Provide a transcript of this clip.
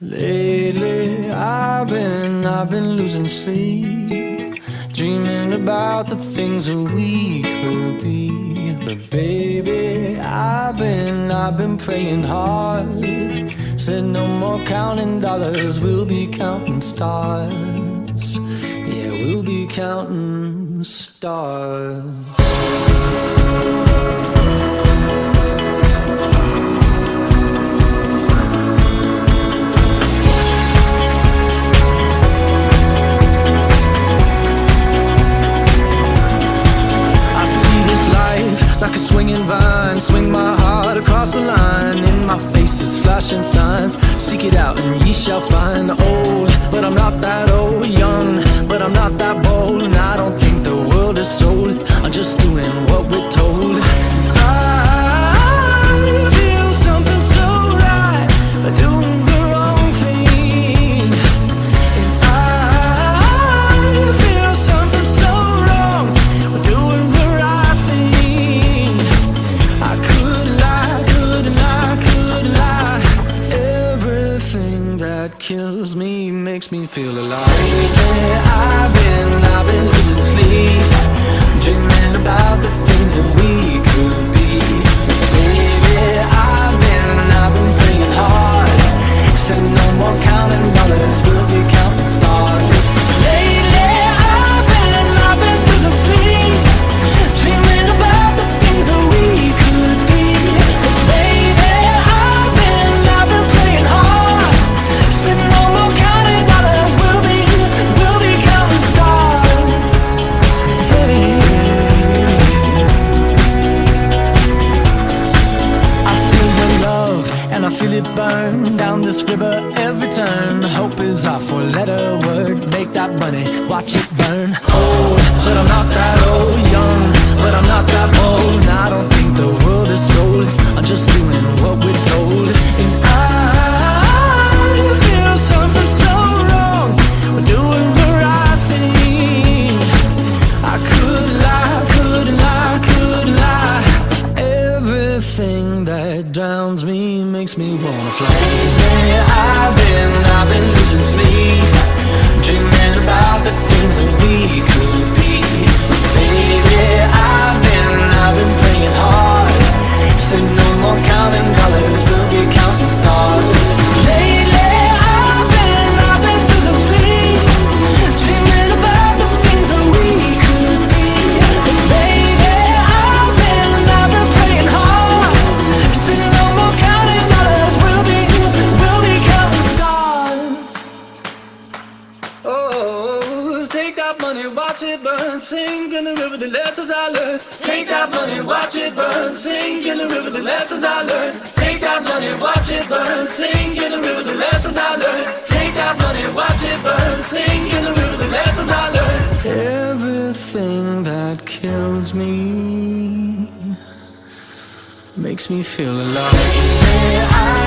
Lately, I've been losing sleep, dreaming about the things that we could be. But baby, I've been praying hard. Said no more counting dollars, we'll be counting stars. Yeah, we'll be counting stars. Like a swinging vine, swing my heart across the line. In my face is flashing signs. Seek it out and ye shall find. Old, but I'm not that old. Young, but I'm not that bold. And I don't think the world is sold. I'm just doing what we're told. I feel something so right, but doing the wrong thing. And I feel something so wrong, but doing the right thing. I could lie, could lie, could lie. Everything that kills me makes me feel alive. I've been losing sleep, dreaming about the things that we could be. Baby, I've been praying hard. Said no more counting dollars, we'll be counting stars. Lately, I've been losing sleep, dreaming about the things that we could be. Baby, I've been praying hard. Said no more counting dollars, we'll be counting stars. Hey. I feel your love and I feel it burn down this river every turn. Hope is our four-letter word. Make that money, watch it burn. Old, but I'm not that old. Young, but I'm not that bold. And I don't think the world is sold. I'm just doing what we're told. And I feel something so wrong, we're doing the right thing. I could lie, could lie, could lie. Everything that drowns me makes me wanna fly. I've been losing sleep, dreaming about the things that we could be. Baby, I've been praying hard. Said no more counting dollars, we'll be counting stars. Lately, I've been losing sleep, dreaming about the things that we could be. Baby, I've been praying hard. Said no more counting dollars, we'll be counting stars. Oh, take that money, watch it burn, sink in the river, the lessons I learned. Take that money, watch it burn, sink in the river, the lessons I learned. Take that money, watch it burn, sink in the river, the lessons I learned. Take that money, watch it burn, sink in the river, the lessons I learned. Everything that kills me makes me feel alive.